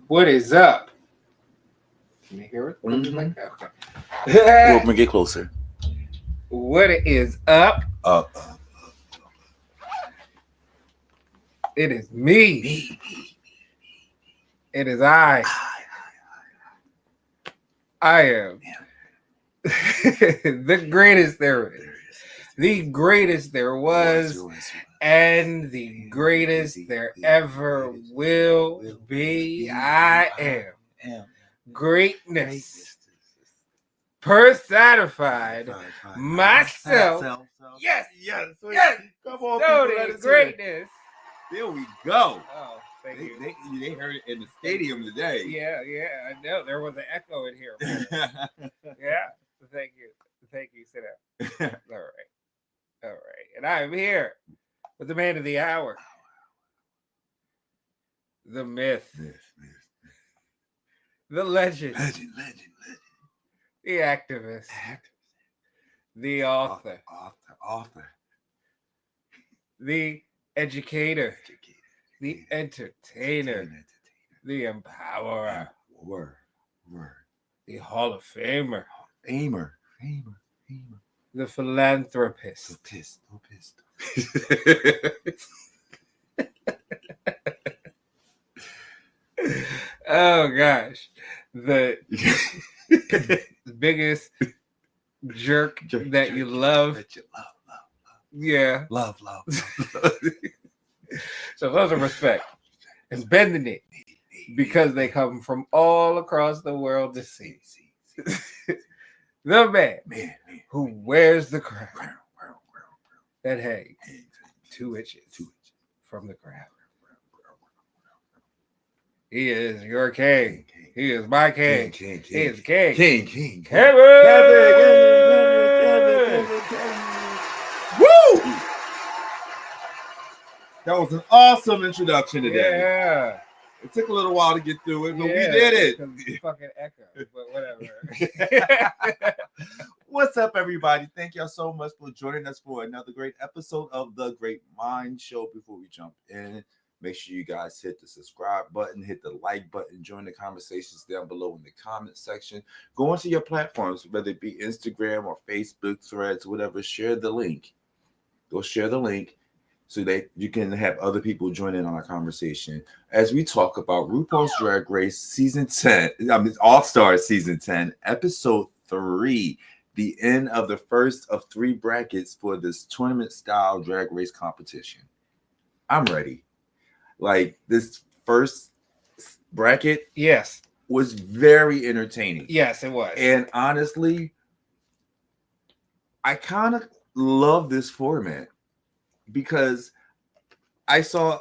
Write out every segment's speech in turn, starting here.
What is up? Can you hear it? Mm-hmm. Like that? We'll Okay. bring it closer. What is up? Up. It is me. Me. It is I. I am the greatest there is, the greatest there was, and the greatest there ever will be. I am greatness personified myself. Yes, yes. Come on, Stoney, people, let us hear it. greatness. There we go. Oh, thank you. They heard it in the stadium today. Yeah, I know. There was an echo in here. Yeah, thank you. Sit down. All right. And I am here with the man of the hour, the myth, the legend, the activist, the author, the educator, the entertainer, the empowerer, Word. the Hall of Famer, Famer. the philanthropist. No piss. Oh gosh, the biggest jerk that you love. That you love. Yeah. Love. So those are respect and bending it because they come from all across the world to see. The man who wears the crown that hangs 2 inches from the ground. He is your king. He is my king. He is king. King. Kevyn! Woo! That was an awesome introduction today. Yeah. It took a little while to get through it, but we Yeah, did it. It's fucking echo, but whatever. What's up, everybody? Thank y'all so much for joining us for another great episode of the GreatMines Show. Before we jump in, make sure you guys hit the subscribe button, hit the like button, join the conversations down below in the comment section. Go onto your platforms, whether it be Instagram or Facebook, Threads, whatever. Share the link. Go share the link so that you can have other people join in on our conversation as we talk about RuPaul's Drag Race Season 10, All-Star Season 10, Episode 3, the end of the first of 3 brackets for this tournament-style drag race competition. I'm ready. Like, this first bracket was very entertaining. Yes, it was. And honestly, I kind of love this format because I saw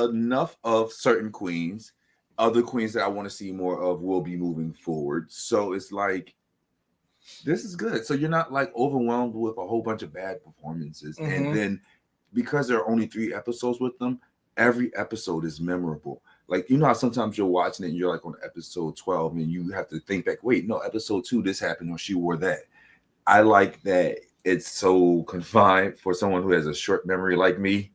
enough of certain queens. Other queens that I want to see more of will be moving forward. So it's like, this is good. So you're not like overwhelmed with a whole bunch of bad performances. Mm-hmm. And then because there are only 3 episodes with them, every episode is memorable. Like, you know how sometimes you're watching it and you're like on episode 12 and you have to think back, wait, no, episode 2, this happened or she wore that. I like that it's so confined for someone who has a short memory like me.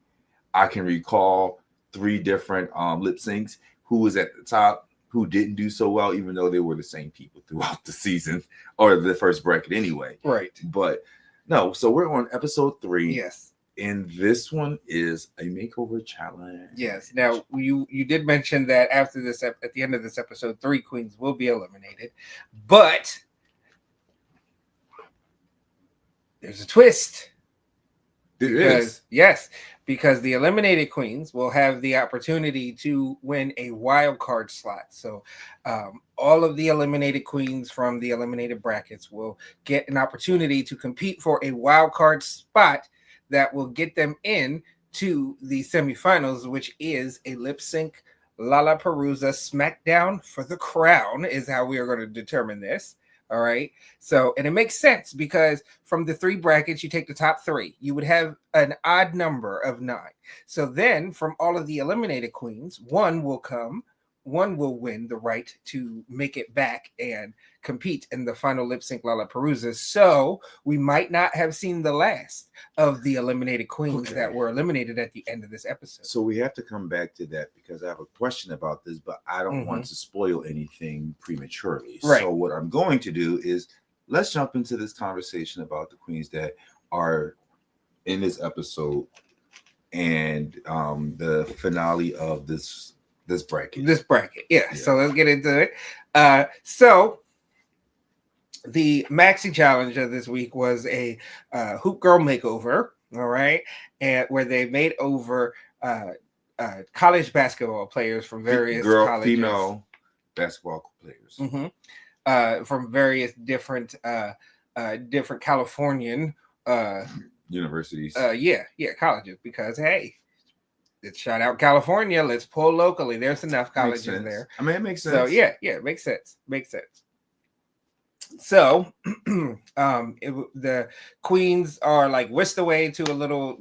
I can recall 3 different lip syncs, who was at the top, who didn't do so well, even though they were the same people throughout the season or the first bracket anyway. Right. But no, so we're on episode 3. Yes. And this one is a makeover challenge. Yes. Now, you did mention that after this, at the end of this episode, 3 queens will be eliminated. But there's a twist. There is. Yes, because the eliminated queens will have the opportunity to win a wild card slot. So all of the eliminated queens from the eliminated brackets will get an opportunity to compete for a wild card spot that will get them in to the semifinals, which is a lip sync Lollapalooza SmackDown for the crown is how we are going to determine this. All right. So, and it makes sense because from the 3 brackets, you take the top 3, you would have an odd number of 9. So then from all of the eliminated queens, 1 will come one will win the right to make it back and compete in the final lip sync Lollapalooza. So we might not have seen the last of the eliminated queens that were eliminated at the end of this episode. So we have to come back to that because I have a question about this, but I don't want to spoil anything prematurely. Right. So what I'm going to do is let's jump into this conversation about the queens that are in this episode and the finale of this bracket. Yeah. So let's get into it. So the maxi challenge of this week was a hoop girl makeover, all right, and where they made over college basketball players from various colleges, female basketball players from various different Californian universities. Colleges, because hey, let's shout out California. Let's pull locally. There's enough colleges there. I mean, it makes sense. So it makes sense. So the queens are like whisked away to a little,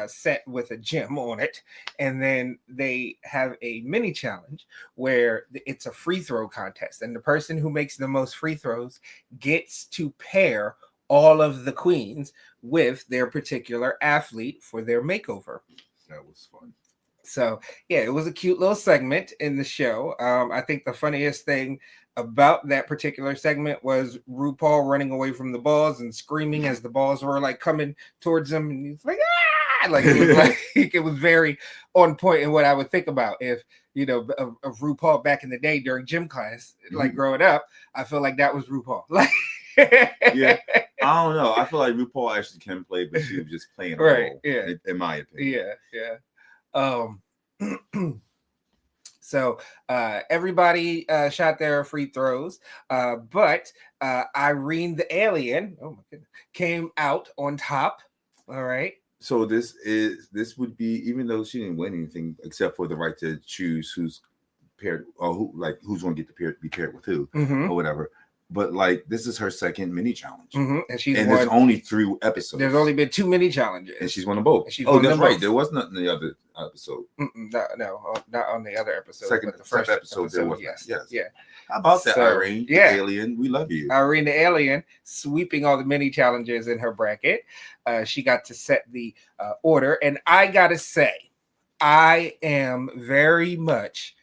set with a gym on it. And then they have a mini challenge where it's a free throw contest. And the person who makes the most free throws gets to pair all of the queens with their particular athlete for their makeover. That was fun. So yeah, it was a cute little segment in the show. I think the funniest thing about that particular segment was RuPaul running away from the balls and screaming as the balls were like coming towards him, and he's like, ah! Like it was very on point in what I would think about if of RuPaul back in the day during gym class, like growing up. I feel like that was RuPaul. Like yeah, I don't know. I feel like RuPaul actually can play, but she was just playing a role. Yeah, in my opinion. Yeah. So everybody shot their free throws, but Irene the alien, oh my goodness, came out on top. All right. So this would be, even though she didn't win anything except for the right to choose who's paired or who's going to get to be paired with who or whatever. But like, this is her second mini challenge, and there's only 3 episodes. There's only been 2 mini challenges, and she's won them both. That's right. There was nothing in the other episode. No, not on the other episode. The first episode there was. Yes. Yeah. How about that, Irene? Yeah, the alien. We love you, Irene the alien, sweeping all the mini challenges in her bracket. She got to set the order, and I gotta say, I am very much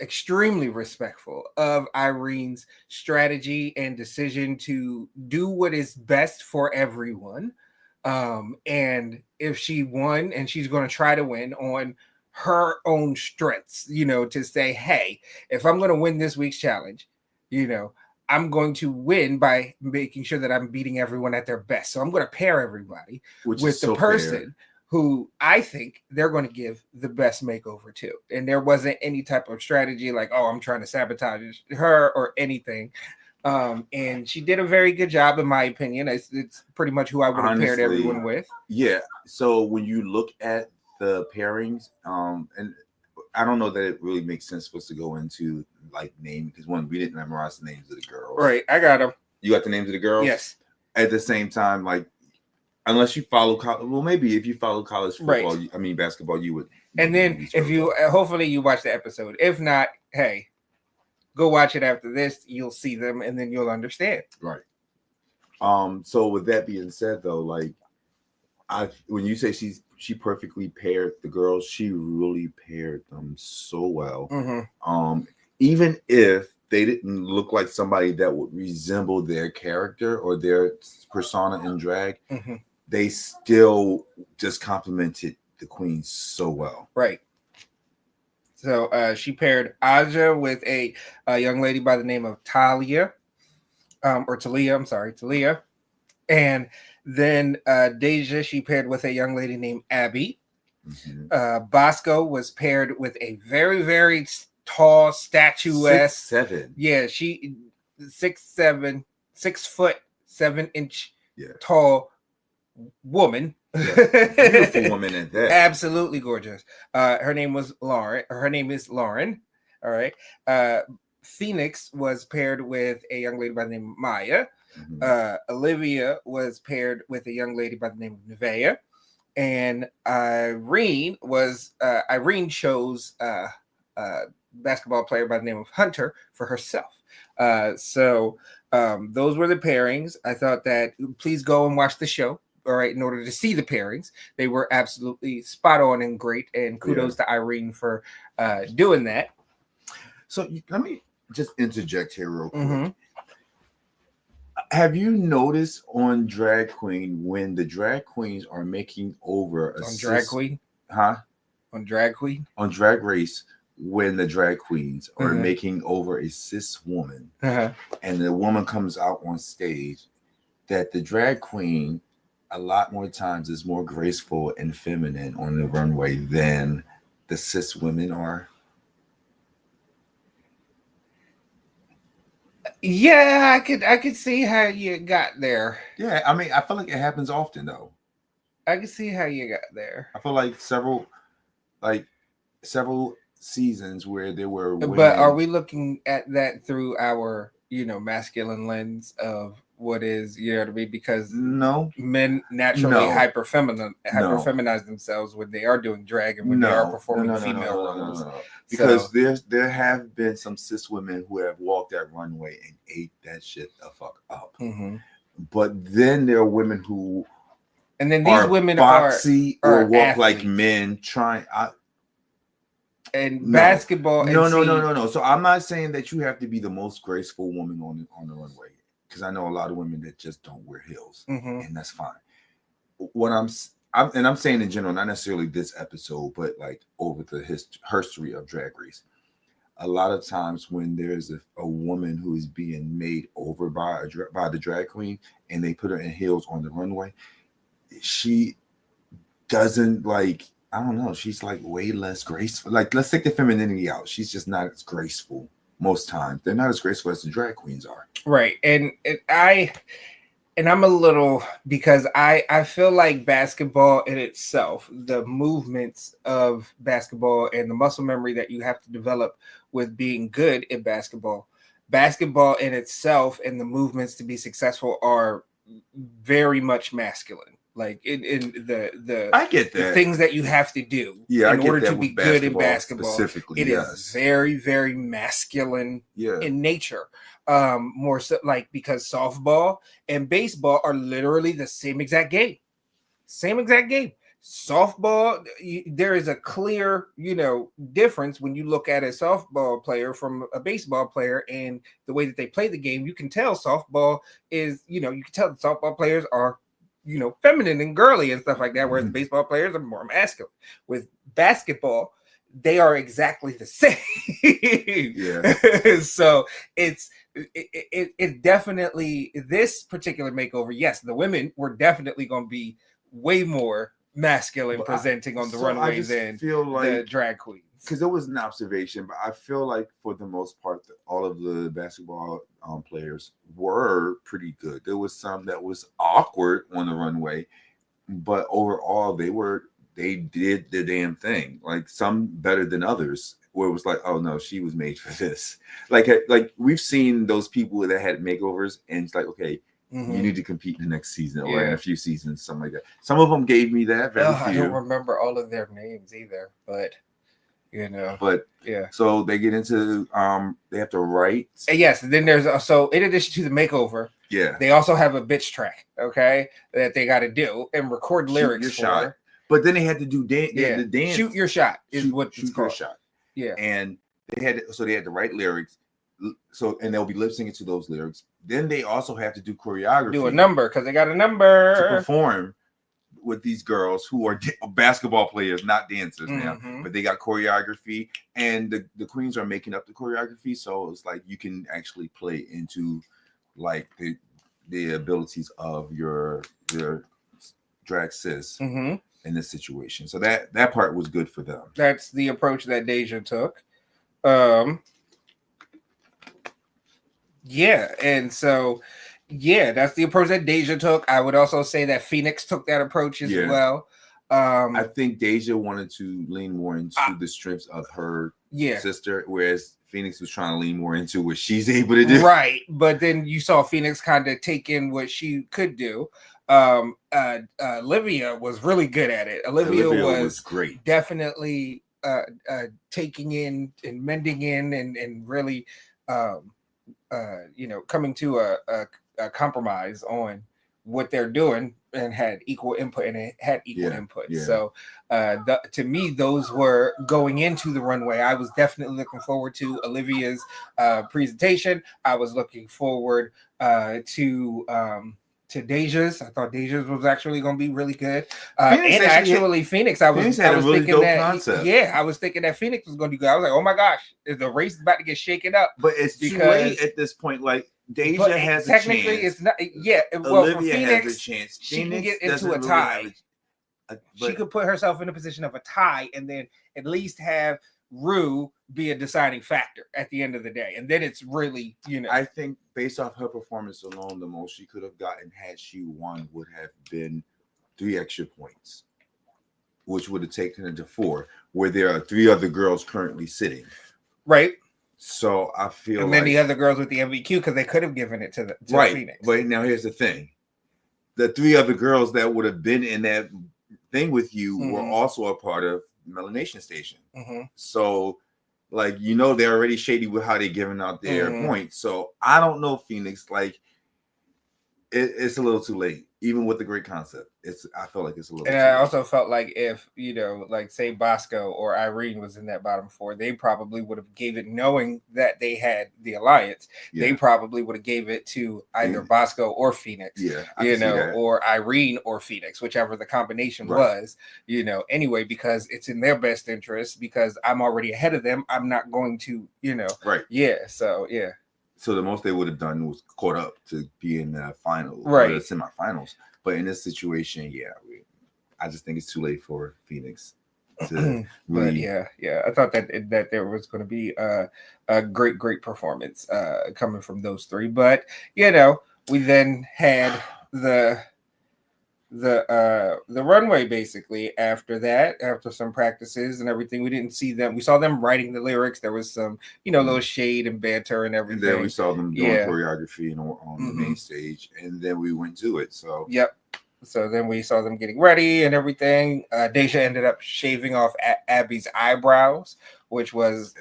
extremely respectful of Irene's strategy and decision to do what is best for everyone. And if she won, and she's going to try to win on her own strengths, to say, hey, if I'm going to win this week's challenge, I'm going to win by making sure that I'm beating everyone at their best. So I'm going to pair everybody with the person who I think they're going to give the best makeover to. And there wasn't any type of strategy like, oh, I'm trying to sabotage her or anything. And she did a very good job, in my opinion. It's pretty much who I would have paired everyone with. Yeah. So when you look at the pairings, and I don't know that it really makes sense for us to go into like name, because we didn't memorize the names of the girls. Right. I got them. You got the names of the girls? Yes. At the same time, like, unless you follow maybe if you follow college football, right. Basketball, you would. And then if you, hopefully you watch the episode. If not, hey, go watch it after this. You'll see them, and then you'll understand. Right. So with that being said, though, like, when you say she perfectly paired the girls, she really paired them so well. Even if they didn't look like somebody that would resemble their character or their persona in drag, they still just complimented the queen so well. Right. So she paired Aja with a young lady by the name of Talia. And then Deja, she paired with a young lady named Abby. Bosco was paired with a very, very tall, statuesque. 6'7". Yeah, she 6'7", 6 foot 7 inch tall woman. Beautiful woman at that. Absolutely gorgeous. Her name is Lauren. All right. Phoenix was paired with a young lady by the name of Maya. Olivia was paired with a young lady by the name of Nevaeh. and Irene chose basketball player by the name of Hunter for herself. Those were the pairings. I thought that please go and watch the show. All right, in order to see the pairings, they were absolutely spot on and great. And kudos to Irene for doing that. So let me just interject here real quick. Have you noticed on Drag Queen when the drag queens are making over on Drag Queen? Huh? On Drag Queen? On Drag Race, when the drag queens are making over a cis woman and the woman comes out on stage, that the drag queen a lot more times is more graceful and feminine on the runway than the cis women are. Yeah, I could see how you got there. Yeah, I mean, I feel like it happens often though. I can see how you got there. I feel like several seasons where there were women. But are we looking at that through our, masculine lens of what is, you know what I mean? Because men naturally hyper feminize themselves when they are doing drag and when they are performing female roles. Because there have been some cis women who have walked that runway and ate that shit the fuck up. But then there are women who these women boxy or walk athletes. Like men trying. Basketball. No. So I'm not saying that you have to be the most graceful woman on the runway, because I know a lot of women that just don't wear heels, and that's fine. What I'm saying in general, not necessarily this episode, but like over the history of Drag Race, a lot of times when there's a woman who is being made over by the drag queen and they put her in heels on the runway, she doesn't like. I don't know. She's like way less graceful. Like, let's take the femininity out. She's just not as graceful most times. They're not as graceful as the drag queens are. Right. And I'm a little, because I feel like basketball in itself, the movements of basketball and the muscle memory that you have to develop with being good at basketball in itself and the movements to be successful are very much masculine. Like in the I get that. The things that you have to do in order to be good in basketball. Specifically, it is very, very masculine in nature. More so like because softball and baseball are literally the same exact game. Softball, there is a clear, difference when you look at a softball player from a baseball player and the way that they play the game. You can tell softball is, you can tell the softball players are feminine and girly and stuff like that, whereas the baseball players are more masculine. With basketball, they are exactly the same. So it definitely, this particular makeover, yes, the women were definitely going to be way more masculine presenting on the runway than the drag queens. Because there was an observation, but I feel like for the most part, all of the basketball players were pretty good. There was some that was awkward on the runway, but overall they did the damn thing. Like some better than others, where it was like, oh no, she was made for this. Like we've seen those people that had makeovers, and it's like, okay, you need to compete in the next season or in a few seasons, something like that. Some of them gave me that. I don't remember all of their names either, but. So they get into they have to write. Yes, then there's so in addition to the makeover, they also have a bitch track, that they got to do and record lyrics for. Shot. But then they had to do the dance. Shoot your shot is what it's called. Shot. Yeah, and they had to write lyrics. So and they'll be lip syncing to those lyrics. Then they also have to do choreography, do a number because they got a number to perform with these girls who are basketball players, not dancers now, but they got choreography, and the queens are making up the choreography. So it's like you can actually play into like the abilities of your drag sis in this situation. So that part was good for them. That's the approach that Deja took. And so that's the approach that Deja took. I would also say that Phoenix took that approach as well. I think Deja wanted to lean more into the strengths of her sister, whereas Phoenix was trying to lean more into what she's able to do. Right, but then you saw Phoenix kind of take in what she could do. Olivia was really good at it. Olivia was great, definitely taking in and mending in and really coming to a compromise on what they're doing, and had equal input, and it had equal input. Yeah. So to me, those were going into the runway. I was definitely looking forward to Olivia's presentation. I was looking forward to Deja's. I thought Deja's was actually going to be really good. Phoenix, I was really thinking that concept. I was thinking that Phoenix was going to be good. I was like, oh my gosh, the race is about to get shaken up. But it's too late at this point. Like Deja has a chance. Technically, it's not. Yeah, well, Olivia for Phoenix, has a chance. She Phoenix can get into a tie. She could put herself in a position of a tie, and then at least have Ru be a deciding factor at the end of the day, and then it's really, I think based off her performance alone, the most she could have gotten had she won would have been 3 extra points, which would have taken it to 4, where there are 3 other girls currently sitting. Right. So I feel and then the other girls with the MVQ, because they could have given it to Phoenix. But now here's the thing: the 3 other girls that would have been in that thing with you were also a part of Melanation Station. So, like, they're already shady with how they're giving out their points. So I don't know, Phoenix. Like, it's a little too late, even with the great concept. I feel like it's a little. And I also felt like if like say Bosco or Irene was in that bottom 4, they probably would have gave it, knowing that they had the alliance. Yeah. They probably would have gave it to either Bosco or Phoenix. Yeah, or Irene or Phoenix, whichever the combination was. Anyway, because it's in their best interest. Because I'm already ahead of them. I'm not going to. Right. Yeah. So yeah. So the most they would have done was caught up to be in the finals, right? Or the semifinals. But in this situation, I just think it's too late for Phoenix to really. But yeah, I thought that there was going to be a great performance coming from those 3. But we then had the runway basically after that, after some practices and everything. We didn't see them. We saw them writing the lyrics. There was some little shade and banter and everything. And then we saw them doing choreography on the main stage, and then we went to it. So so then we saw them getting ready and everything. Deja ended up shaving off Abby's eyebrows, which was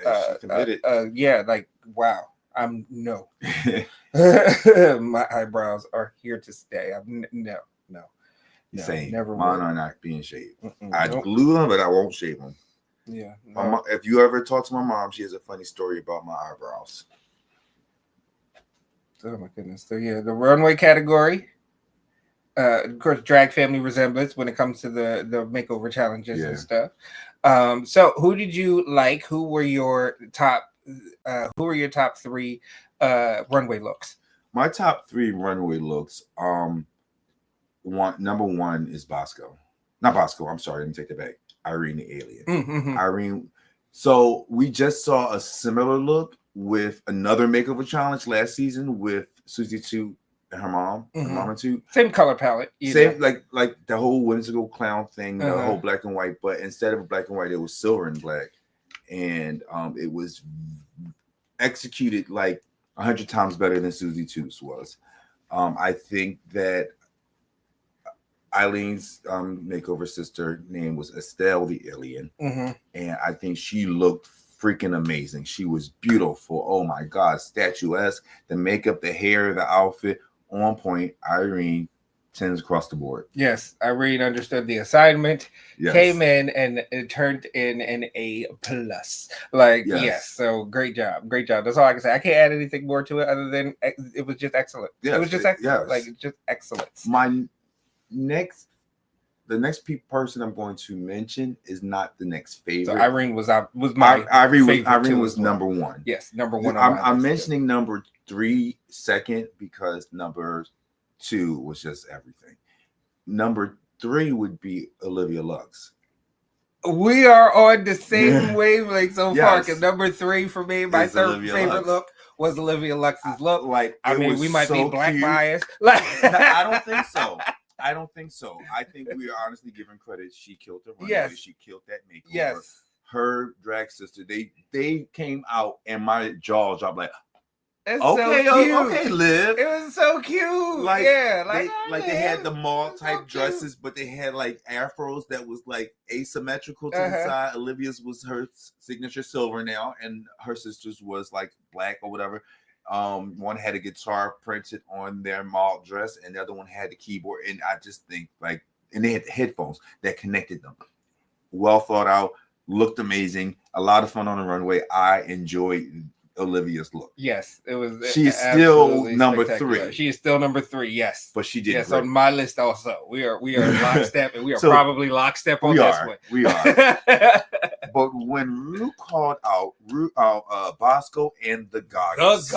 like, wow, I'm no. My eyebrows are here to stay. No. Same. Never Mine are not being shaved. I glue them, but I won't shave them. Yeah. No. If you ever talk to my mom, she has a funny story about my eyebrows. Oh my goodness. So the runway category. Of course, drag family resemblance when it comes to the makeover challenges and stuff. So who did you like? Who were your top 3 runway looks? My top 3 runway looks. Number 1 is Bosco. Not Bosco. I'm sorry. Let me take it back. Irene the alien. Irene. So we just saw a similar look with another makeover challenge last season with Susie 2 and her mom. Her mama 2. Same color palette. Same like the whole whimsical clown thing. The whole black and white, but instead of black and white, it was silver and black, and it was executed like 100 times better than Susie 2's was. I think that Eileen's makeover sister name was Estelle the Alien, and I think she looked freaking amazing. She was beautiful. Oh my God, statuesque. The makeup, the hair, the outfit, on point. Irene, 10s across the board. Yes, Irene understood the assignment. Came in and it turned in an A+. So great job. That's all I can say. I can't add anything more to it other than it was just excellent. It was just excellent. Just excellence. The next person I'm going to mention is not the next favorite. So Irene was my favorite. Irene was number 1. Yes, number 1. I'm mentioning number 3 second because number 2 was just everything. Number 3 would be Olivia Lux. We are on the same wavelength so far. Because number 3 for me, my third favorite look was Olivia Lux's look. We might be black biased. I don't think so. I think we are honestly giving credit. She killed the runway. Yes. She killed that makeover. Yes. Her drag sister, they came out and my jaw dropped like, It's so cute. Okay, Liv. It was so cute. Like, yeah, they had the mall type so dresses, but they had like afros that was like asymmetrical to the side. Olivia's was her signature silver now, and her sister's was like black or whatever. One had a guitar printed on their mall dress, and the other one had the keyboard. And I just think like, and they had the headphones that connected them. Well thought out, looked amazing, a lot of fun on the runway. I enjoyed Olivia's look. Yes, it was. She's still number 3. She is still number 3. Yes, but she did. Yes, great. On my list also. We are lockstep, and we are probably lockstep on this one. We are. But when Ru called out Bosco and the goddess,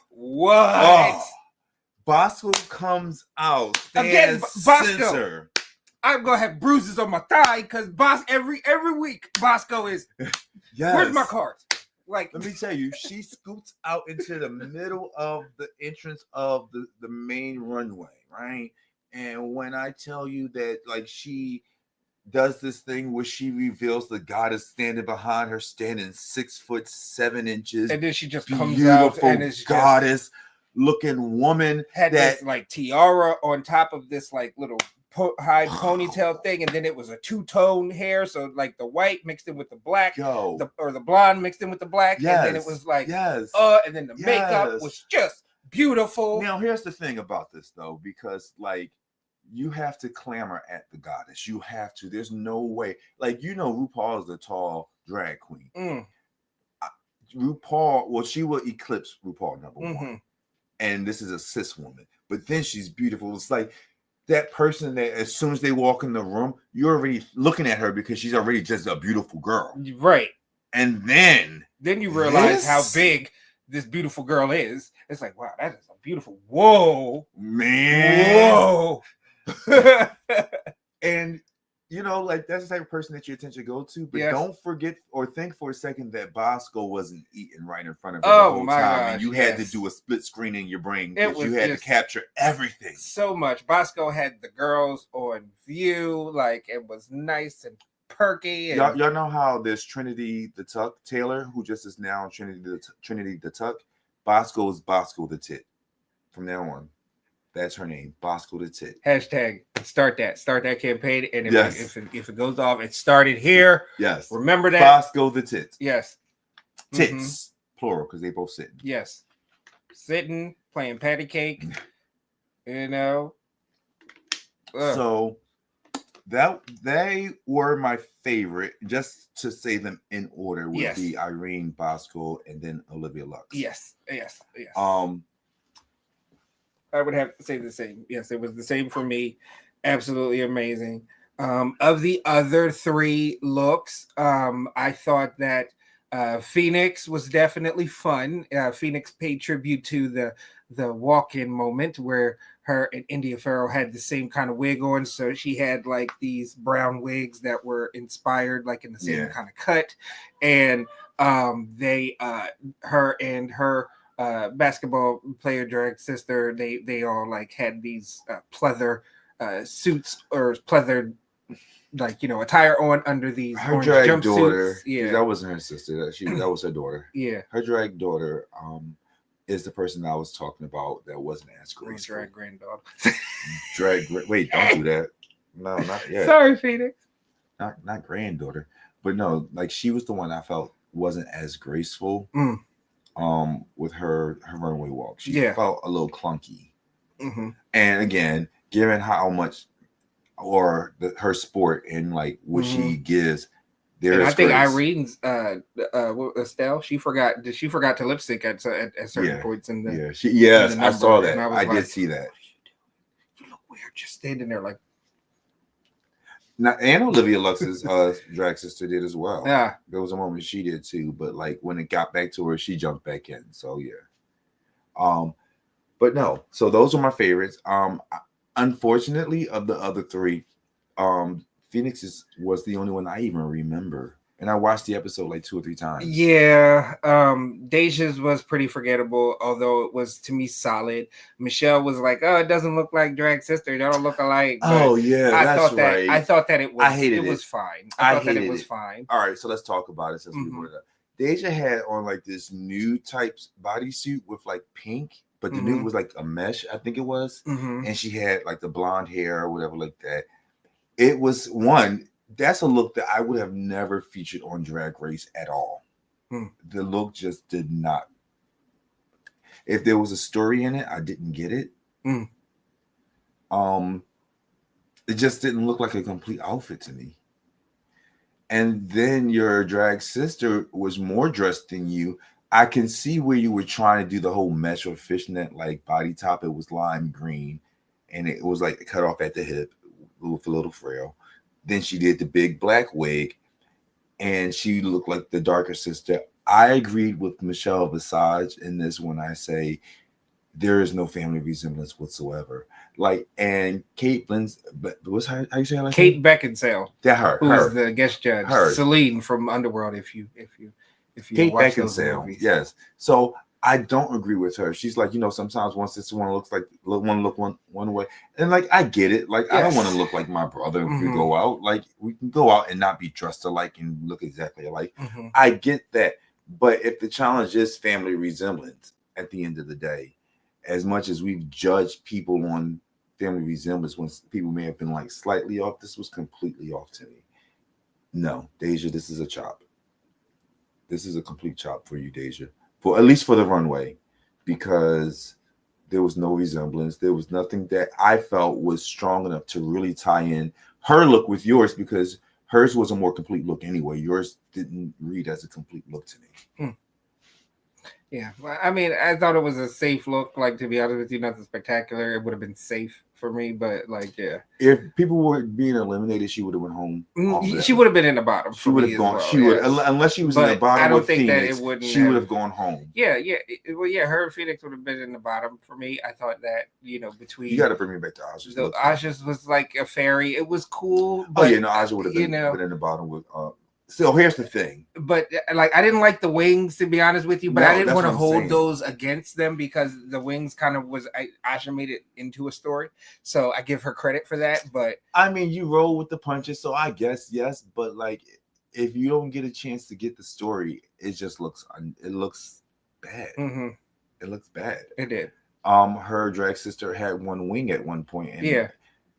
what? Oh, Bosco comes out again. Bosco. Censor. I'm gonna have bruises on my thigh because every week Bosco is. Yes. Where's my cards? Like, let me tell you, she scoots out into the middle of the entrance of the main runway, right? And when I tell you that, like, she does this thing where she reveals the goddess standing behind her, standing 6'7", and then she just comes out and is goddess looking woman had this like tiara on top of this like little high ponytail thing, and then it was a two-tone hair, so like the white mixed in with the black, or the blonde mixed in with the black, and then it was like and then the makeup was just beautiful. Now here's the thing about this though, because like you have to clamor at the goddess, you have to. There's no way, like, you know, RuPaul is a tall drag queen. RuPaul, well, she will eclipse RuPaul number 1, and this is a cis woman, but then she's beautiful. It's like that person that as soon as they walk in the room, you're already looking at her because she's already just a beautiful girl. Right. And then you realize how big this beautiful girl is. It's like, wow, that is a beautiful. Whoa. Man. Whoa. And you know, like, that's the type of person that your attention go to. But don't forget or think for a second that Bosco wasn't eating right in front of her the whole time. Gosh, and you had to do a split screen in your brain because you had to capture everything. So much. Bosco had the girls on view. Like, it was nice and perky. And y'all know how there's Trinity the Tuck Taylor, who just is now Trinity the Tuck. Bosco is Bosco the Tit from now on. That's her name, Bosco the Tit. Hashtag start that campaign, and if it goes off, it started here. Yes, remember that, Bosco the Tit. Yes, tits plural because they both sitting. Yes, sitting, playing patty cake. You know. So that they were my favorite. Just to say them in order would be Irene, Bosco, and then Olivia Lux. Yes. I would have to say the same. Yes, it was the same for me. Absolutely amazing. Of the other 3 looks, I thought that Phoenix was definitely fun. Phoenix paid tribute to the walk-in moment where her and India Farrow had the same kind of wig on. So she had like these brown wigs that were inspired, like in the same kind of cut. And her and her basketball player drag sister, they all like had these pleather suits or pleather, like, you know, attire on under these her drag daughter. Yeah, that wasn't her sister. That was her daughter. Yeah, her drag daughter is the person I was talking about that wasn't as graceful. Drag granddaughter. Wait, don't do that. No, not yet. Sorry, Phoenix. Not granddaughter, but no, like, she was the one I felt wasn't as graceful. With her runway walk, she felt a little clunky. And again, given how much or her sport and like what she gives, I think Irene's Estelle, she forgot to lip sync at certain points in the I saw that. I did see that. You look weird just standing there like. Now, and Olivia Lux's drag sister did as well. Yeah, there was a moment she did too, but like when it got back to her, she jumped back in. So but no. So those are my favorites. Unfortunately, of the other 3, Phoenix was the only one I even remember, and I watched the episode like 2 or 3 times. Yeah, Deja's was pretty forgettable, although it was to me solid. Michelle was like, "Oh, it doesn't look like drag sister. They don't look alike." But I thought that it was. I hated it. Was fine. I thought that it was fine. All right, so let's talk about it since we brought it up. Deja had on like this nude type bodysuit with like pink, but the nude was like a mesh, I think it was. And she had like the blonde hair or whatever like that. It was one, that's a look that I would have never featured on Drag Race at all. The look just did not. If there was a story in it, I didn't get it. It just didn't look like a complete outfit to me. And then your drag sister was more dressed than you. I can see where you were trying to do the whole mesh or fishnet like body top. It was lime green and it was like cut off at the hip with a little frill. Then she did the big black wig and she looked like the darker sister. I agreed with Michelle Visage in this when I say there is no family resemblance whatsoever. Like, and Kate Blins, but what's her, how you say her last Kate name? Beckinsale. That her. Who her. was the guest judge. Her. Celine from Underworld, if you Kate watch those Beckinsale. movies. Yes. So I don't agree with her. She's like, sometimes one sister one looks like one way. And like I get it. Like I don't want to look like my brother if we go out. Like we can go out and not be dressed alike and look exactly alike. I get that. But if the challenge is family resemblance at the end of the day, as much as we've judged people on family resemblance when people may have been like slightly off, this was completely off to me. No, Deja, this is a chop. This is a complete chop for you, Deja. For at least for the runway, because there was no resemblance. There was nothing that I felt was strong enough to really tie in her look with yours, because hers was a more complete look anyway. Yours didn't read as a complete look to me. Yeah, well, I mean, I thought it was a safe look. Like, to be honest with you, nothing spectacular. It would have been safe for me, but like, yeah. If people were being eliminated, she would have went home. She would have been in the bottom. She would have gone. She would, unless she was in the bottom. I don't think Phoenix, that it wouldn't. She would have gone home. Yeah. Well, yeah. Her and Phoenix would have been in the bottom for me. I thought that between. You got to bring me back to Aja's. Aja's was like a fairy. It was cool. But, Aja would have been in the bottom with. So here's the thing. But like, I didn't like the wings, to be honest with you. But I didn't want to hold those against them because the wings kind of was. Aja made it into a story, so I give her credit for that. But I mean, you roll with the punches, so I guess yes. But like, if you don't get a chance to get the story, it just looks. It looks bad. It looks bad. It did. Her drag sister had one wing at one point, and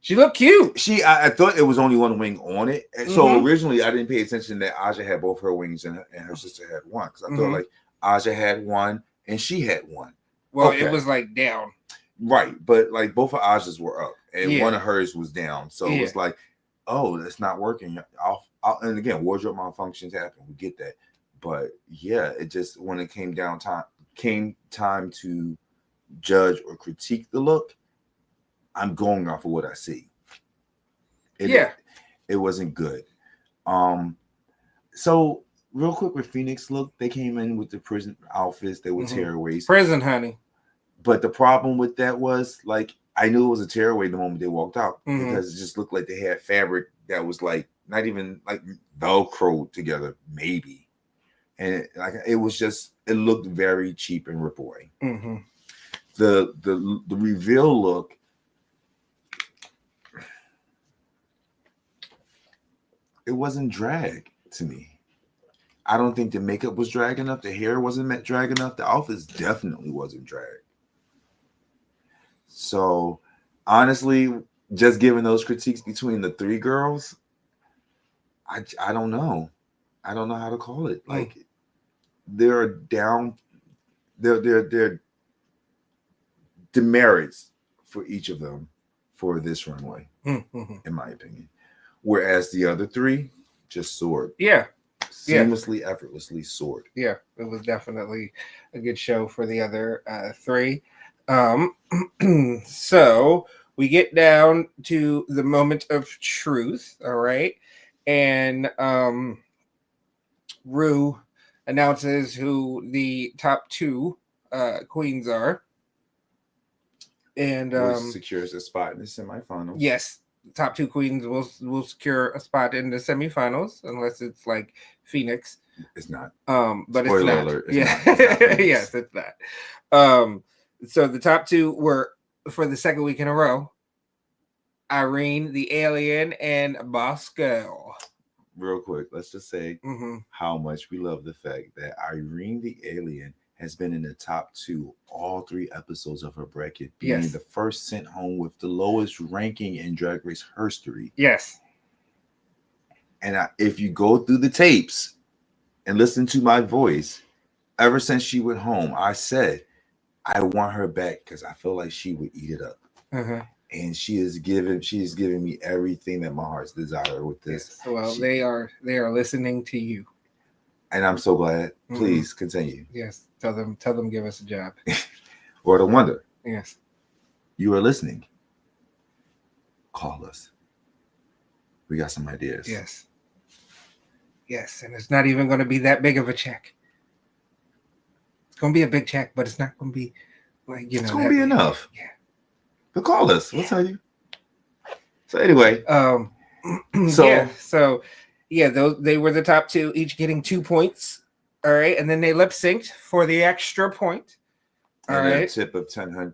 she looked cute. I thought it was only one wing on it. And so originally I didn't pay attention that Aja had both her wings and her sister had one. Because I thought like Aja had one and she had one. Well, it was like down. Right. But like both of Aja's were up and one of hers was down. So it was like, oh, that's not working. And again, wardrobe malfunctions happen. We get that. But yeah, it just, when it came time to judge or critique the look, I'm going off of what I see. It wasn't good. So real quick with Phoenix look, they came in with the prison outfits. They were tearaways. Prison, honey. But the problem with that was, like, I knew it was a tearaway the moment they walked out because it just looked like they had fabric that was like not even like Velcro together, maybe. And it was just, it looked very cheap and rip-away. The reveal look, it wasn't drag to me. I don't think the makeup was drag enough. The hair wasn't drag enough. The outfits definitely wasn't drag. So honestly, just giving those critiques between the three girls, I don't know. I don't know how to call it. Like they're demerits for each of them for this runway, in my opinion. Whereas the other three just soared. Seamlessly, effortlessly soared. Yeah, it was definitely a good show for the other three. So we get down to the moment of truth, all right? And Ru announces who the top two queens are. And which secures a spot in the semifinals. Yes. Top two queens will secure a spot in the semifinals unless it's like Phoenix. It's not. But Spoiler it's not. Alert, it's yeah. not. Yes, it's not. So the top two were for the second week in a row, Irene, the Alien, and Bosco. real quick, let's just say Mm-hmm. how much we love the fact that Irene the Alien has been in the top 2 all 3 episodes of her bracket, being Yes. the first sent home with the lowest ranking in Drag Race history. Yes. And if you go through the tapes and listen to my voice, ever since she went home, I said I want her back because I feel like she would eat it up. Uh-huh. And she is giving me everything that my heart's desire with this. Yes. Well, they are listening to you. And I'm so glad. Mhm. Please continue. Yes. Tell them give us a job. Or the wonder. Yes. You are listening. Call us. We got some ideas. Yes. Yes, and it's not even going to be that big of a check. It's going to be a big check, but it's not going to be like, it's going to be enough. Yeah. But call us. We'll tell you. So anyway, they were the top 2, each getting 2 points. All right, and then they lip synced for the extra point. All right, a tip of $10,000.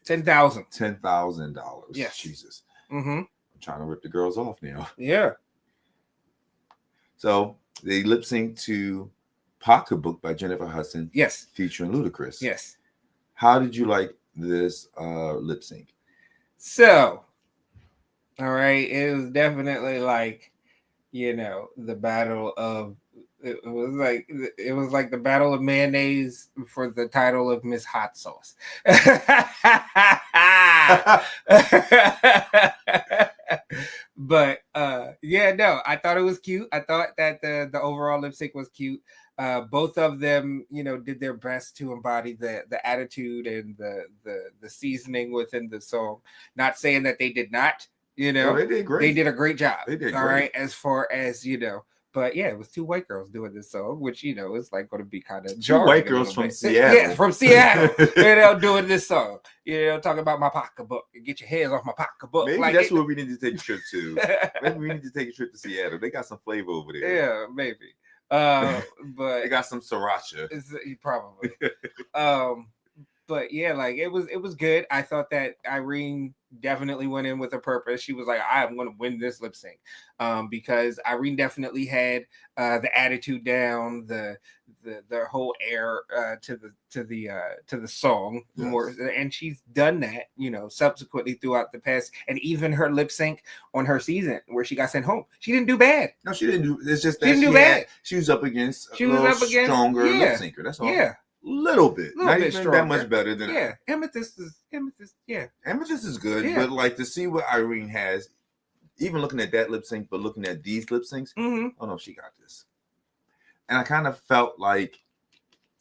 $10,000. Yes, Jesus. Mm-hmm. I'm trying to rip the girls off now. Yeah. So they lip synced to Pocketbook by Jennifer Hudson. Yes. Featuring Ludacris. Yes. How did you like this lip sync? So, all right, it was definitely like, the battle of it was like the battle of mayonnaise for the title of Miss Hot Sauce. But I thought it was cute. I thought that the overall lip sync was cute. Both of them, did their best to embody the attitude and the seasoning within the song. Not saying that they did not, they did great. They did a great job. They did all great. Right, as far as but yeah, it was 2 white girls doing this song, which is like going to be kind of jarring. 2 white girls from Seattle. Yeah, from Seattle. Doing this song. Talking about my pocketbook. Get your hands off my pocketbook. Maybe that's where we need to take a trip to. Maybe we need to take a trip to Seattle. They got some flavor over there. Yeah, maybe. But they got some sriracha. Probably. But yeah, like it was good. I thought that Irene definitely went in with a purpose. She was like, I'm going to win this lip sync, because Irene definitely had the attitude down, the whole air to the song. Yes. More, and she's done that, subsequently throughout the past, and even her lip sync on her season where she got sent home, she didn't do bad. No, she didn't do. It's just that she didn't do bad. She was up against stronger lip syncer. That's all. Yeah. Little bit, not even stronger. That much better than Amethyst. Yeah, Amethyst is good, but like to see what Irene has, even looking at that lip sync, but looking at these lip syncs, oh no, she got this. And I kind of felt like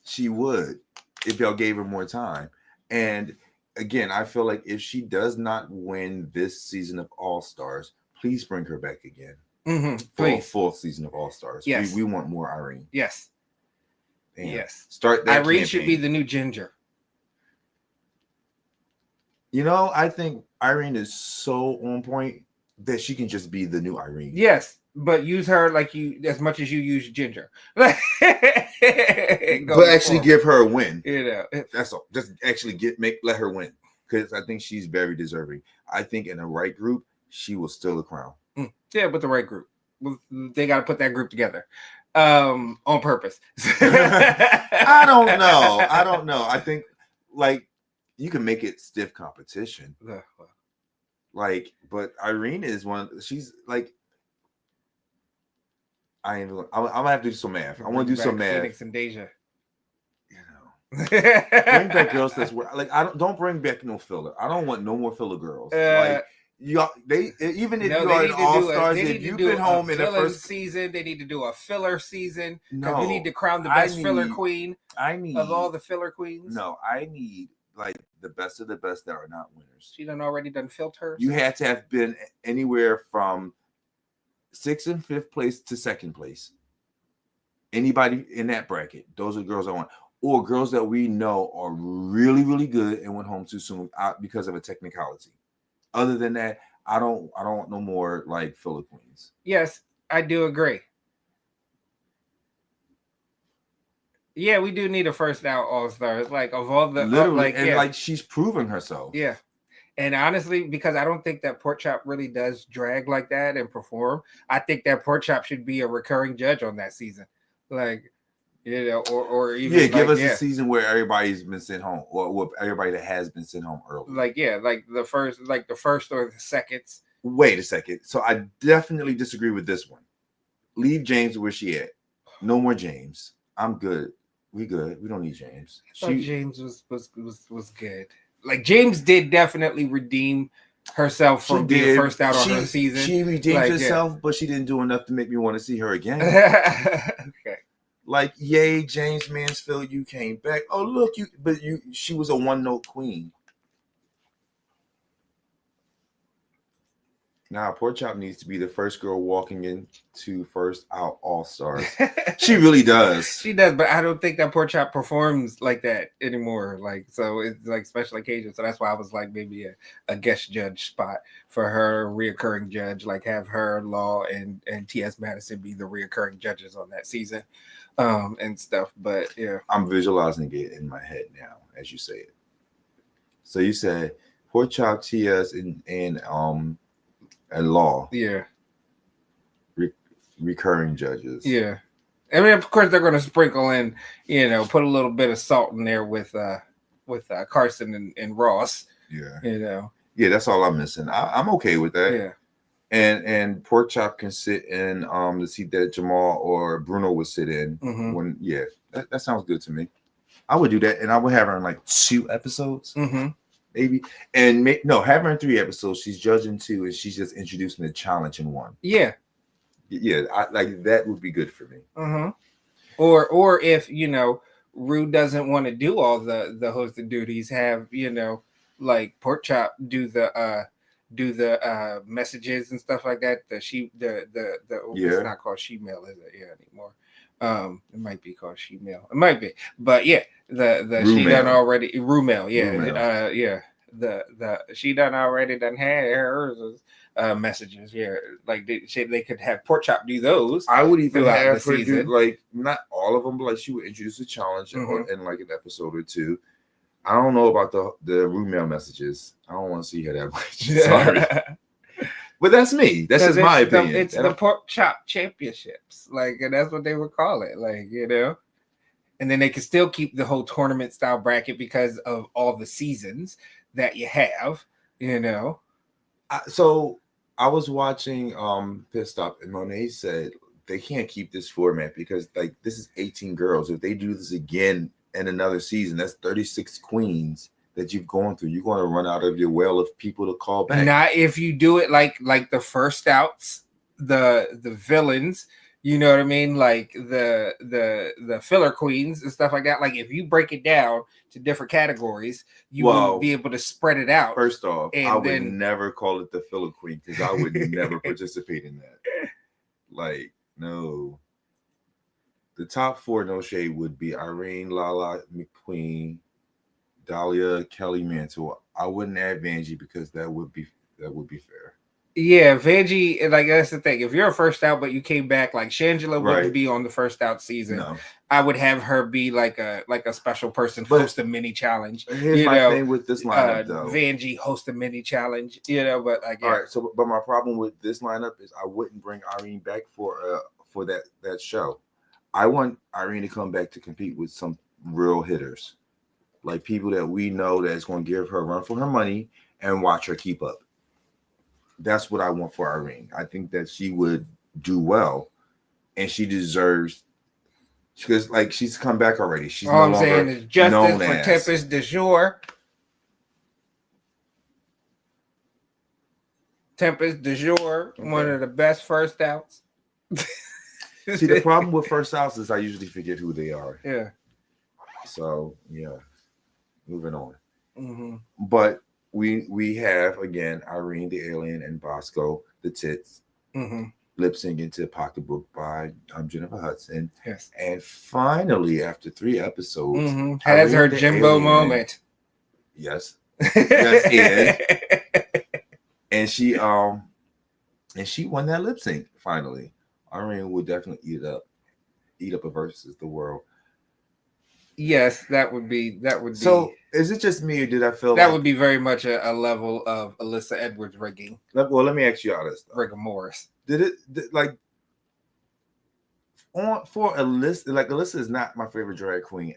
she would if y'all gave her more time. And again, I feel like if she does not win this season of All Stars, please bring her back again for a full season of All Stars. Yes, we want more Irene. Yes. Damn. Yes. Start that Irene campaign. should be the new Ginger. I think Irene is so on point that she can just be the new Irene. Yes, but use her like as much as you use Ginger. But actually give her a win. That's all. Just actually let her win, because I think she's very deserving. I think in the right group, she will steal the crown. Yeah, with the right group. They got to put that group together. On purpose. I don't know. I think like you can make it stiff competition. Like, but Irene is she's like, I'm gonna have to do some math. I want to do some math. Phoenix and Deja. Bring back girls that's like, don't bring back no filler. I don't want no more filler girls. Like, even if you are an All-Stars, if you've been home in the first season, they need to do a filler season. No, we need to crown the best filler queen. Of all the filler queens. No, I need like the best of the best that are not winners. She done already done filter. You had to have been anywhere from 6th and 5th place to 2nd place. Anybody in that bracket, those are the girls I want. Or girls that we know are really, really good and went home too soon because of a technicality. Other than that, I don't want no more like filler queens. Yes, I do agree. Yeah, we do need a first out All-Stars. Like of all the literally, like she's proven herself. Yeah, And honestly, because I don't think that Pork Chop really does drag like that and perform, I think that Pork Chop should be a recurring judge on that season. Like, or Yeah, even give like, us a season where everybody's been sent home, or everybody that has been sent home early. like the first or the seconds. Wait a second. So I definitely disagree with this one. Leave James where she at. No more James. I'm good. We good. We don't need James. James was good. Like James did definitely redeem herself from being first out on her season. She redeemed herself, but she didn't do enough to make me want to see her again. Okay. Like, yay, James Mansfield, you came back. Oh, look, she was a one-note queen. Now, Pork Chop needs to be the first girl walking into First Out All Stars. She really does. She does, but I don't think that Pork Chop performs like that anymore. Like, so it's like special occasions. So that's why I was like maybe a guest judge spot for her, reoccurring judge. Like have her, Law, and T.S. Madison be the reoccurring judges on that season, and stuff. But yeah, I'm visualizing it in my head now as you say it. So you said Pork Chop, T.S. and Law. Yeah. Recurring judges. Yeah. I mean, of course, they're going to sprinkle in, put a little bit of salt in there with Carson and Ross. Yeah. Yeah, that's all I'm missing. I'm okay with that. Yeah. And Pork Chop can sit in the seat that Jamal or Bruno would sit in. Mm-hmm. When that sounds good to me. I would do that, and I would have her in like 2 episodes. Mm-hmm. Maybe, and have her in 3 episodes. She's judging 2, and she's just introducing the challenge in 1. Yeah, I like that would be good for me. Mm-hmm. Or if Ru doesn't want to do all the hosting duties, have like Pork Chop do the messages and stuff like that. It's not called She-Mail, is it? Yeah, anymore. It might be called She-Mail. It might be, but yeah, the she done already Ru-Mail. Yeah, the she done already done had hers messages. Yeah, like they could have Pork Chop do those. I would even have her do like not all of them, but like she would introduce a challenge in like an episode or 2. I don't know about the Ru-Mail messages. I don't want to see her that much. Sorry. But that's me. That's just my opinion. It's the Pork Chop Championships. Like, and that's what they would call it. Like, And then they can still keep the whole tournament style bracket because of all the seasons that you have, So I was watching Pit Stop, and Monet said they can't keep this format because like this is 18 girls. If they do this again in another season, that's 36 queens that you've gone through. You're going to run out of your well of people to call back. Not if you do it like the first outs, the villains, you know what I mean? Like the filler queens and stuff like that. Like if you break it down to different categories, you will be able to spread it out. First off, I would never call it the filler queen because I would never participate in that. Like, no. The top 4, no shade, would be Irene, Lala, McQueen, Dahlia, Kelly, Mantle. I wouldn't add Vanjie because that would be fair. Yeah, Vanjie, like that's the thing. If you're a first out, but you came back, like Shangela wouldn't be on the first out season. No. I would have her be like a special person, host a mini challenge. Here's my thing with this lineup, though. Vanjie host a mini challenge, but like all right. So, but my problem with this lineup is I wouldn't bring Irene back for that show. I want Irene to come back to compete with some real hitters, like people that we know that's going to give her a run for her money and watch her keep up. That's what I want for Irene. I think that she would do well, and she deserves because like she's come back already. She's all I'm saying is justice for Tempest de Jour. Tempest de Jour, one of the best first outs. See, the problem with first outs is I usually forget who they are. Yeah. So yeah, moving on. Mm-hmm. But we have again Irene the Alien and Bosco the Tits lip syncing to Pocketbook by Jennifer Hudson. Yes. And finally, after 3 episodes, has her Jimbo moment. Yes. Yes, and she won that lip sync finally. Irene would definitely eat up a versus the world. Yes, that would be So is it just me, or did I feel that like would be very much a level of Alyssa Edwards rigging. well, let me ask you all this though. Rigor Morris. Like on for Alyssa, like Alyssa is not my favorite drag queen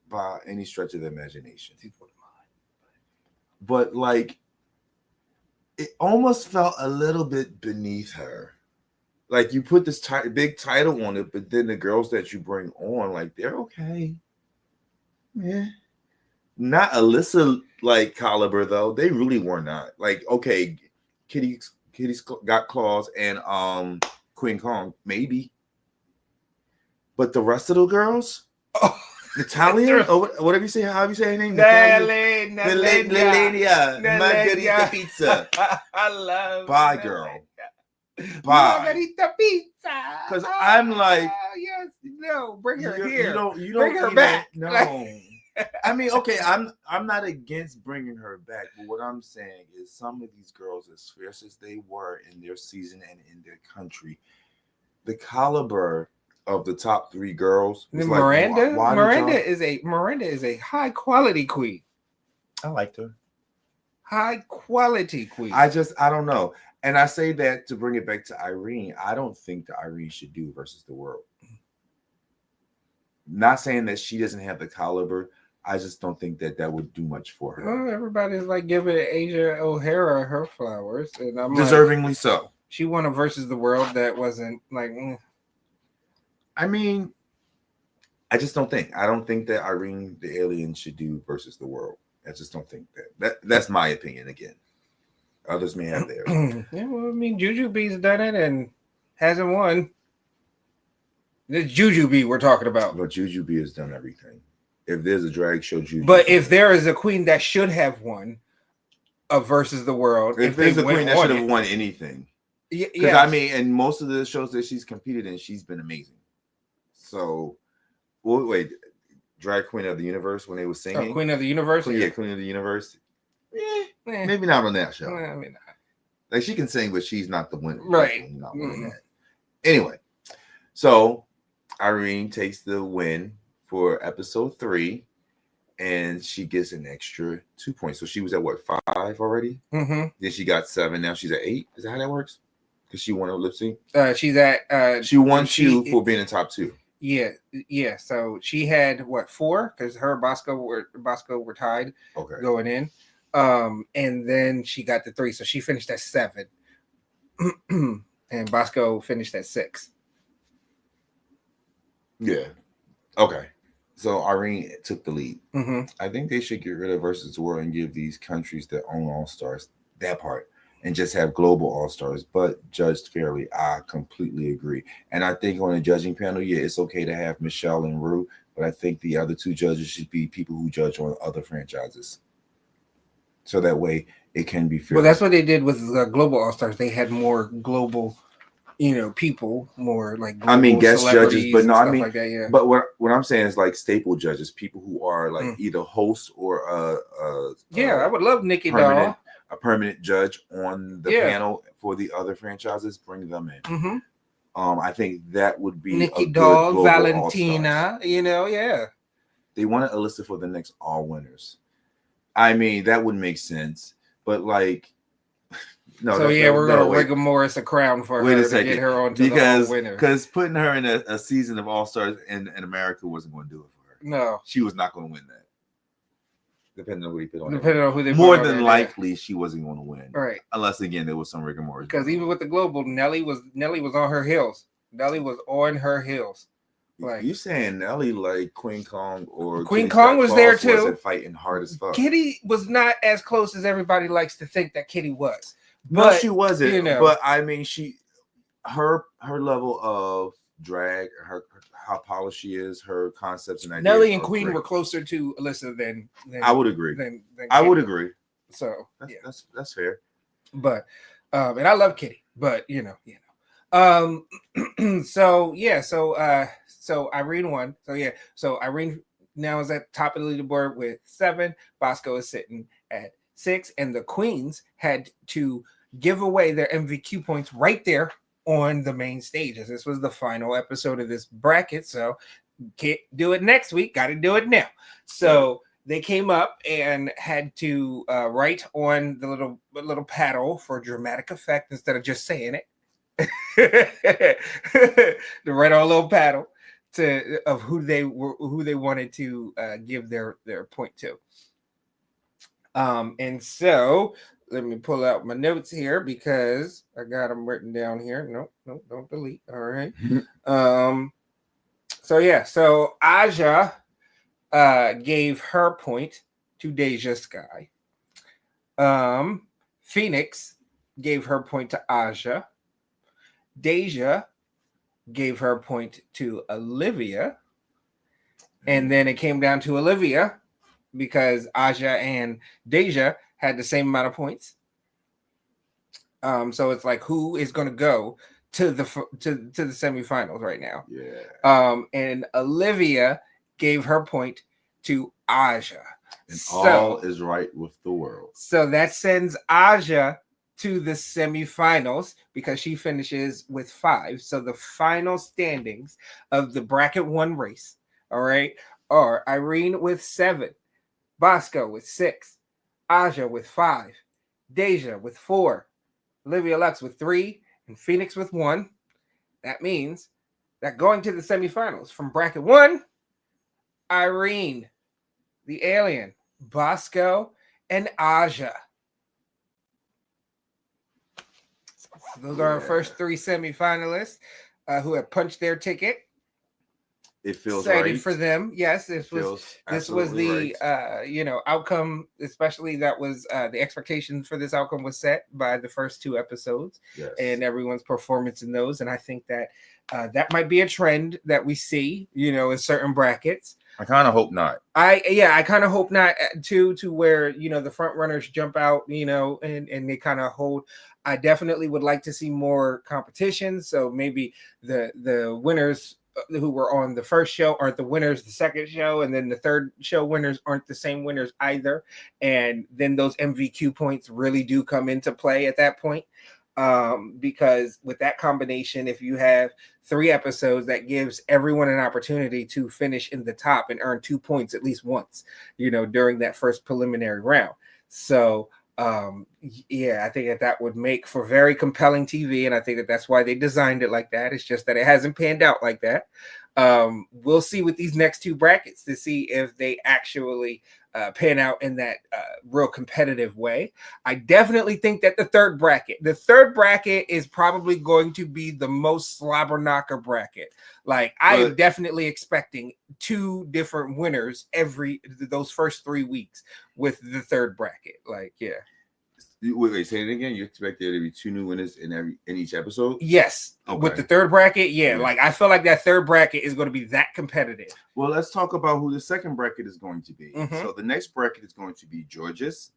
by any stretch of the imagination. But like it almost felt a little bit beneath her. Like you put this big title on it, but then the girls that you bring on, like they're okay. Yeah. Not Alyssa like caliber though. They really were not. Like, okay, Kitty's got claws and Queen Kong, maybe. But the rest of the girls, Natalia, or whatever you say, how you say her name? Natalia, Margarita Pizza. I love Bye, girl. Bye. Margarita Pizza. Because I'm like, yes, no, bring her here. You don't bring her back. No. I mean, okay, I'm not against bringing her back, but what I'm saying is some of these girls, as fierce as they were in their season and in their country, the caliber of the top three girls. Miranda, like, Miranda is a high quality queen. I liked her. High quality queen. I don't know. And I say that to bring it back to Irene. I don't think that Irene should do versus the world. Not saying that she doesn't have the caliber. I just don't think that would do much for her. Well, everybody's like giving Asia O'Hara her flowers, and I'm deservingly like, so. She won a versus the world that wasn't like. I mean, I just don't think. I don't think that Irene the alien should do versus the world. I just don't think that's my opinion. Again, others may have theirs. Yeah, well, I mean, Jujubee's done it and hasn't won. This Jujubee we're talking about. But Jujubee has done everything. If there's a drag show, Jujubee. But if there is a queen that should have won a versus the world, if there's a queen that should have won anything, because I mean, in most of the shows that she's competed in, she's been amazing. So, wait, drag queen of the universe when they were singing, Queen of the Universe, yeah, Queen of the Universe. Maybe not on that show. I mean, like she can sing, but she's not the winner, right? Not winning that. Anyway, so Irene takes the win for episode 3, and she gets an extra 2 points. So she was at what, 5 already? Mm-hmm. Then she got 7. Now she's at 8. Is that how that works? Because she won a lip sync. She's at. She won 2 for being in top 2. Yeah. So she had what, 4? Because her Bosco were tied. Okay. Going in, and then she got the 3, so she finished at 7, and Bosco finished at 6. Yeah. Okay. So Irene took the lead. Mm-hmm. I think they should get rid of versus the world and give these countries that own All Stars that part, and just have global All Stars, but judged fairly. I completely agree. And I think on a judging panel, yeah, it's okay to have Michelle and Ru, but I think the other 2 judges should be people who judge on other franchises. So that way it can be fair. Well, that's what they did with the global All Stars. They had more global, people, more like guest judges, but no, I mean, like that, yeah. But what I'm saying is like staple judges, people who are like either hosts or I would love Nikki Doll, a permanent judge on the panel for the other franchises. Bring them in. Mm-hmm. I think that would be Nikki Doll, Valentina. Yeah. They want to elicit for the next All Winners. I mean, that would make sense, but like. No, so we're gonna rigor Morris a crown for her to get her on to the All Winner. Because putting her in a season of All Stars in America wasn't going to do it for her. No, she was not going to win that. Depending on who they put on. Depending on who they more than likely, she wasn't going to win. Right. Unless again there was some rigor Morris. Because even with the global, Nelly was on her heels. Nelly was on her heels. Like you saying Nelly like Queen Kong or Queen Kong was there too. Wasn't fighting hard as fuck. Kitty was not as close as everybody likes to think that Kitty was. No, she wasn't. But I mean, her level of drag, how polished she is, her concepts and ideas. Nelly and Queen were closer to Alyssa than I would agree. Than I would agree. So that's fair. But and I love Kitty, but so Irene won. So Irene now is at top of the leaderboard with 7. Bosco is sitting at 6, and the queens had to give away their MVQ points right there on the main stage, as this was the final episode of this bracket. So Can't do it next week. Got to do it now. So they came up and had to write on the little paddle for dramatic effect instead of just saying it. To write on a little paddle of who they wanted to give their point to. And so let me pull out my notes here because I got them written down here. Nope, don't delete. All right. So Aja gave her point to Deja Sky. Phoenix gave her point to Aja. Deja gave her point to Olivia. And then it came down to Olivia because Aja and Deja had the same amount of points. So it's like who is going to go to the semifinals right now? Yeah. And Olivia gave her point to Aja. And all is right with the world. So that sends Aja to the semifinals because she finishes with 5. So the final standings of the bracket 1 race, all right, are Irene with 7, Bosco with 6, Aja with 5, Deja with 4, Olivia Lux with 3, and Phoenix with 1. That means that going to the semifinals from bracket 1, Irene, the alien, Bosco, and Aja. So those are our first 3 semifinalists who have punched their ticket. It feels excited right for them. Yes, this was the right. Outcome, especially that was the expectations for this outcome was set by the first 2 episodes. Yes. And everyone's performance in those. And I think that that might be a trend that we see, in certain brackets. I kind of hope not. I kind of hope not too, to where, the front runners jump out, and they kind of hold. I definitely would like to see more competition. So maybe the winners who were on the first show aren't the winners the second show, and then the third show winners aren't the same winners either. And then those MVQ points really do come into play at that point. Because with that combination, if you have 3 episodes, that gives everyone an opportunity to finish in the top and earn 2 points at least once, during that first preliminary round. So I think that would make for very compelling TV, and I think that's why they designed it like that. It's just that it hasn't panned out like that. We'll see with these next 2 brackets to see if they actually pan out in that real competitive way. I definitely think that the third bracket is probably going to be the most slobber knocker bracket. Like I am definitely expecting 2 different winners those first 3 weeks with the third bracket. Like, yeah. Wait, say it again. You expect there to be 2 new winners in each episode? Yes. Okay. With the third bracket, yeah. Like I feel like that third bracket is going to be that competitive. Well, let's talk about who the second bracket is going to be. Mm-hmm. So the next bracket is going to be Georges,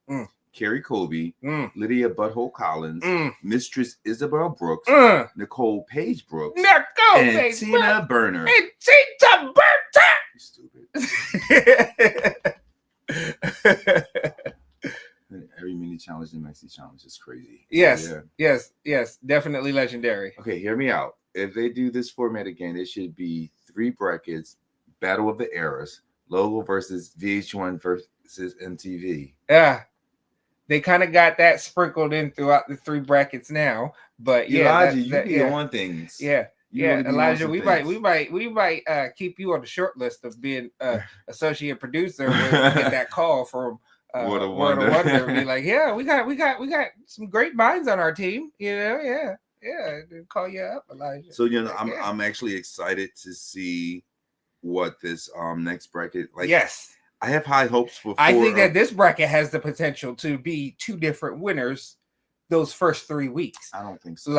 Carrie Colby, Lydia Butthole Collins, Mistress Isabel Brooks, Nicole Page Brooks, and Tina Burner. And Tina Burner! Stupid. Every mini challenge and maxi challenge is crazy. Yes, definitely legendary. Okay, hear me out. If they do this format again, it should be 3 brackets, Battle of the Eras, Logo versus VH1 versus MTV. Yeah, they kind of got that sprinkled in throughout the 3 brackets now. But Elijah, you be on things. Yeah. Elijah, we might keep you on the short list of being associate producer when we get that call from World of Wonder. Be like, yeah, we got some great minds on our team. Call you up, Elijah. So I'm actually excited to see what this next bracket like. Yes, I have high hopes for. I think that this bracket has the potential to be 2 different winners those first 3 weeks. I don't think so.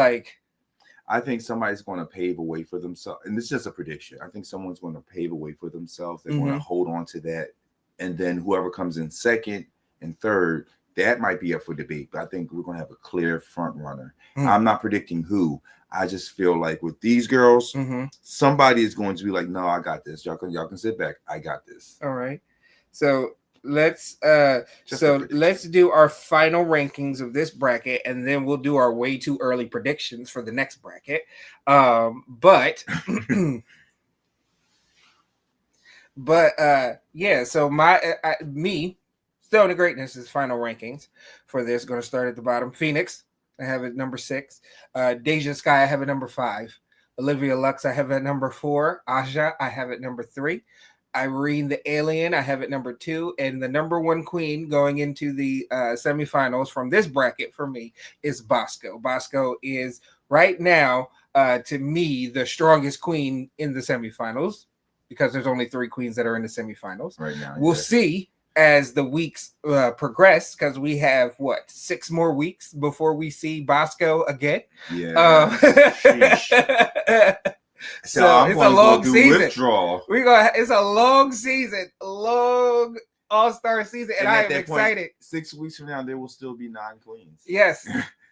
I think somebody's going to pave a way for themselves, and this is just a prediction. I think someone's going to pave a way for themselves. They're going to hold on to that. And then whoever comes in second and third, that might be up for debate. But I think we're going to have a clear front runner. I'm not predicting who. I just feel like with these girls, somebody is going to be like, no, I got this. Y'all can sit back. I got this. All right. So let's do our final rankings of this bracket, and then we'll do our way too early predictions for the next bracket. But But yeah, so me, Stoney Greatness is final rankings for this. Going to start at the bottom. Phoenix, I have it number 6. Deja Sky, I have it number 5. Olivia Lux, I have it number 4. Aja, I have it number 3. Irene the Alien, I have it number 2. And the number 1 queen going into the semifinals from this bracket for me is Bosco. Bosco is right now, to me, the strongest queen in the semifinals, because there's only 3 queens that are in the semifinals. Right now, we'll see as the weeks progress, because we have 6 more weeks before we see Bosco again. Yeah. So it's a long season. Withdrawal. It's a long season, long all-star season, and I am excited. 6 weeks from now, there will still be 9 queens. Yes,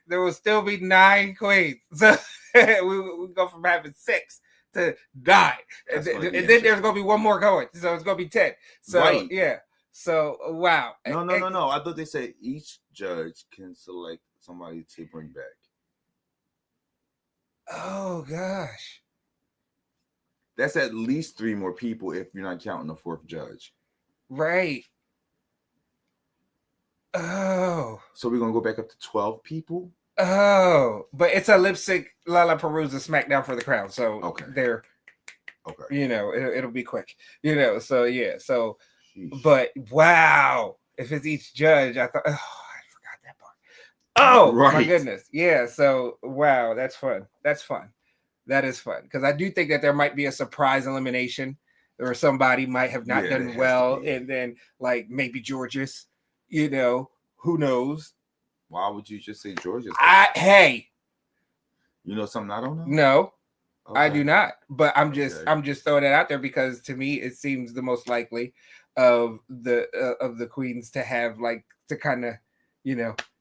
there will still be 9 queens. So we go from having 6 to 9, and then there's gonna be 1 more going, so it's gonna be 10. So yeah. So wow. No. I thought they said each judge can select somebody to bring back. Oh gosh. That's at least 3 more people if you're not counting the 4th judge. Right. Oh. So we're gonna go back up to 12 people? Oh, but it's a lip sync Lollapalooza SmackDown for the Crown. So they're it'll be quick. So yeah. So Sheesh. But wow, if it's each judge, I thought, I forgot that part. Oh my goodness. Yeah. So wow, that's fun. That is fun, because I do think that there might be a surprise elimination, or somebody might have not done well, and then like maybe Georges, who knows? Why would you just say Georges? Hey, you know something I don't know? No, I do not. But I'm just throwing it out there, because to me it seems the most likely of the queens to have to kind of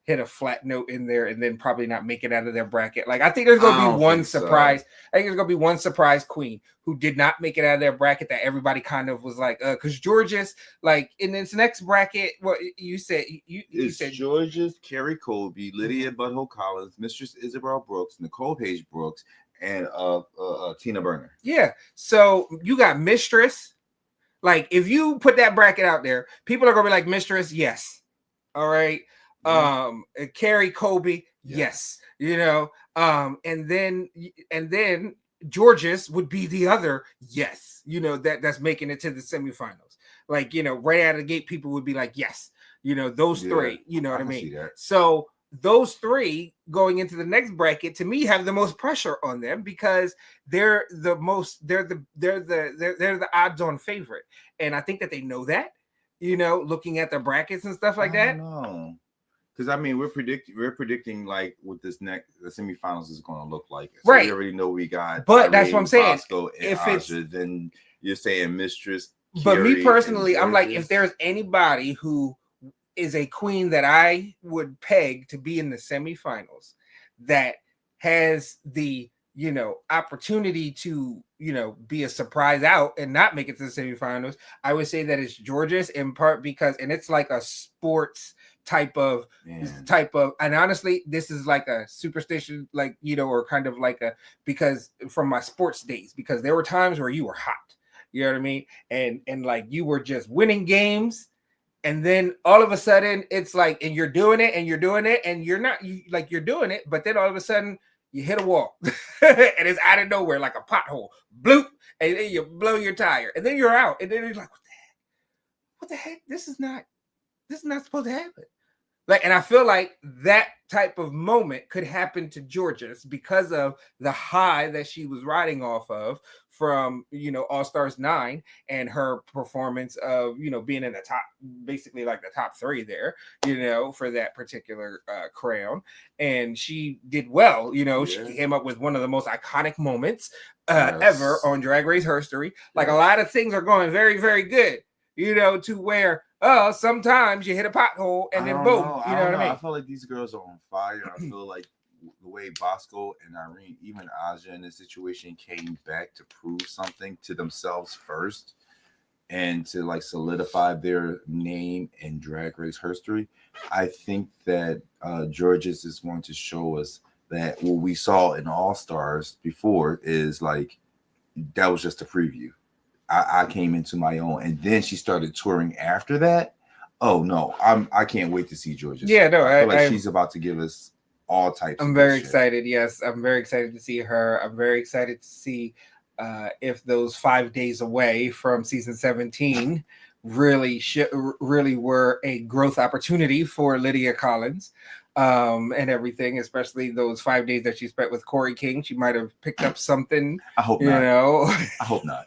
hit a flat note in there, and then probably not make it out of their bracket. Like, I think there's gonna be one surprise. I think there's gonna be one surprise queen who did not make it out of their bracket, that everybody kind of was like, because Georges, like in this next bracket, what you said, you said Georges, Carrie Colby, Lydia Butthole Collins, Mistress Isabel Brooks, Nicole Page Brooks, and Tina Burner. Yeah. So you got Mistress. Like, if you put that bracket out there, people are gonna be like, Mistress, yes. All right. Carrie Colby, yes. And then Georges would be the other yes, that's making it to the semifinals. Like, right out of the gate, people would be like, yes, those 3, what I mean? So those 3 going into the next bracket, to me, have the most pressure on them, because they're the odds-on favorite, and I think that they know that, looking at the brackets and stuff like that. No. Because I mean, we're predicting like what the semifinals is going to look like. So we already know we got. But that's what I'm saying. Bosco and if Aja, then you're saying Mistress. But me personally, I'm like, if there's anybody who is a queen that I would peg to be in the semifinals, that has the opportunity to be a surprise out and not make it to the semifinals, I would say that it's Georges, in part because, and it's like a sports type of, and honestly, this is like a superstition, like, or kind of like because from my sports days, because there were times where you were hot, you know what I mean, and like you were just winning games, and then all of a sudden it's like, and you're doing it and you're not, you're doing it, but then all of a sudden you hit a wall and it's out of nowhere, like a pothole, bloop, and then you blow your tire, and then you're out, and then you're like, what the heck? This is not supposed to happen. Like, and I feel like that type of moment could happen to Georges because of the high that she was riding off of from, All Stars 9, and her performance of, being in the top, basically like the top 3 there, for that particular crown. And she did well, she came up with one of the most iconic moments ever on Drag Race history. Like, a lot of things are going very, very good, to where, sometimes you hit a pothole and then boom, you know what I mean? I feel like these girls are on fire. I feel like the way Bosco and Irene, even Aja in this situation, came back to prove something to themselves first, and to like solidify their name in Drag Race history. I think that Georges is going to show us that what we saw in All Stars before is like, that was just a preview. I came into my own, and then she started touring after that. Oh no, I can't wait to see Georgia. Yeah, no, I feel like she's about to give us all types. I'm of very shit. excited. Yes, I'm very excited to see her. I'm very excited to see if those 5 days away from season 17 really were a growth opportunity for Lydia Collins, and everything, especially those 5 days that she spent with Corey Kyng. She might have picked up something. I hope you not. know. I hope not.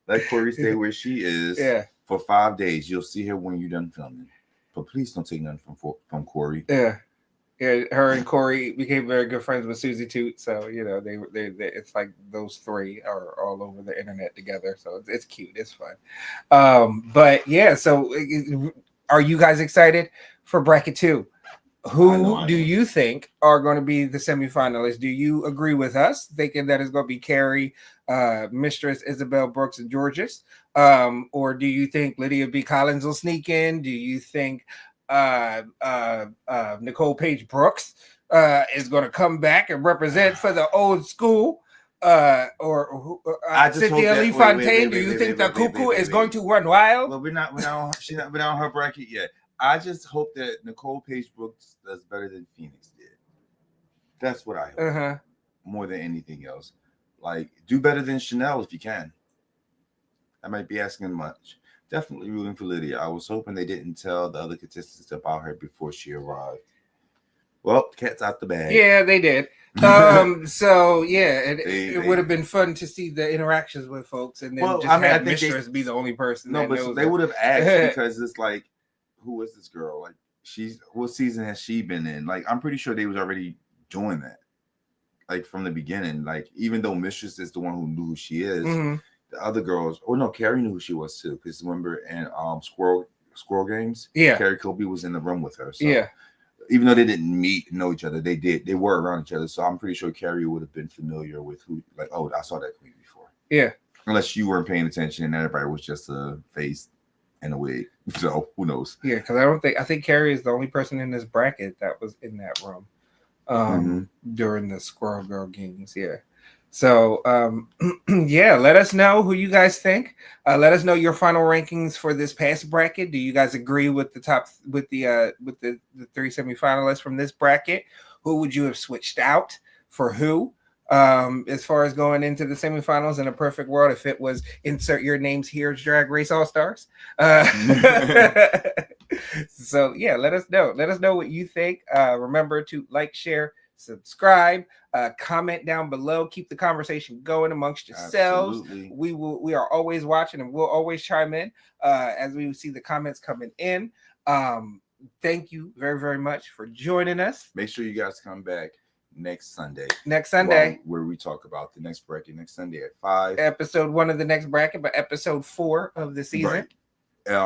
Let Corey stay where she is. Yeah. For 5 days. You'll see her when you're done filming. But please don't take nothing from Corey. Yeah. Yeah, her and Corey became very good friends with Susie Toot, so they it's like those three are all over the internet together, so it's cute, it's fun. But yeah, so are you guys excited for bracket 2? Who do you think are going to be the semifinalists? Do you agree with us thinking that it's going to be Carrie, Mistress Isabel Brooks, and Georges? Or do you think Lydia B. Collins will sneak in? Do you think Nicole Page Brooks is going to come back and represent for the old school? Or Cynthia Lee Fontaine? Do you think the cuckoo is going to run wild? Well, she's not on her bracket yet. I just hope that Nicole Page Brooks does better than Phoenix did. That's what I hope. More than anything else. Like, do better than Chanel if you can. I might be asking much. Definitely rooting for Lydia. I was hoping they didn't tell the other contestants about her before she arrived. Well, cat's out the bag. Yeah, they did. So yeah, it would have been fun to see the interactions with folks, and then have Mistress be the only person. No, but they would have asked because it's like, who is this girl? Like, what season has she been in? Like, I'm pretty sure they was already doing that, like from the beginning. Like, even though Mistress is the one who knew who she is, the other girls. Oh no, Carrie knew who she was too. Because remember in Squirrel Games, Carrie Colby was in the room with her. So. Yeah. Even though they didn't know each other, they did. They were around each other. So I'm pretty sure Carrie would have been familiar with who. Like, oh, I saw that queen before. Yeah. Unless you weren't paying attention and everybody was just a face and a wig. So who knows? Yeah, because I think Carrie is the only person in this bracket that was in that room during the Squirrel Girl Games. Yeah. So yeah, let us know who you guys think. Let us know your final rankings for this past bracket. Do you guys agree with the three semifinalists from this bracket? Who would you have switched out for who? As far as going into the semifinals in a perfect world, if it was insert your names here, Drag Race All Stars. So yeah, let us know. Let us know what you think. Remember to like, share, subscribe, comment down below. Keep the conversation going amongst yourselves. Absolutely. We are always watching, and we'll always chime in as we see the comments coming in. Thank you very, very much for joining us. Make sure you guys come back next Sunday. Where we talk about the next bracket next Sunday at 5. Episode 1 of the next bracket, but episode 4 of the season. Right.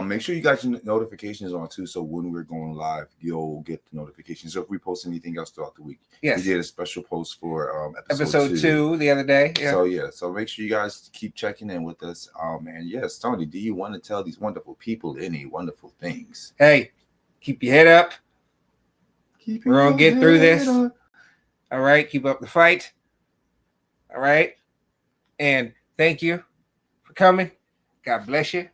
Make sure you got your notifications on too, so when we're going live, you'll get the notifications. So if we post anything else throughout the week, we did a special post for episode 2 the other day. Yeah. So make sure you guys keep checking in with us. And yes, Stoney, do you want to tell these wonderful people any wonderful things? Hey, keep your head up. We're gonna get through this. All right, keep up the fight. All right, and thank you for coming. God bless you.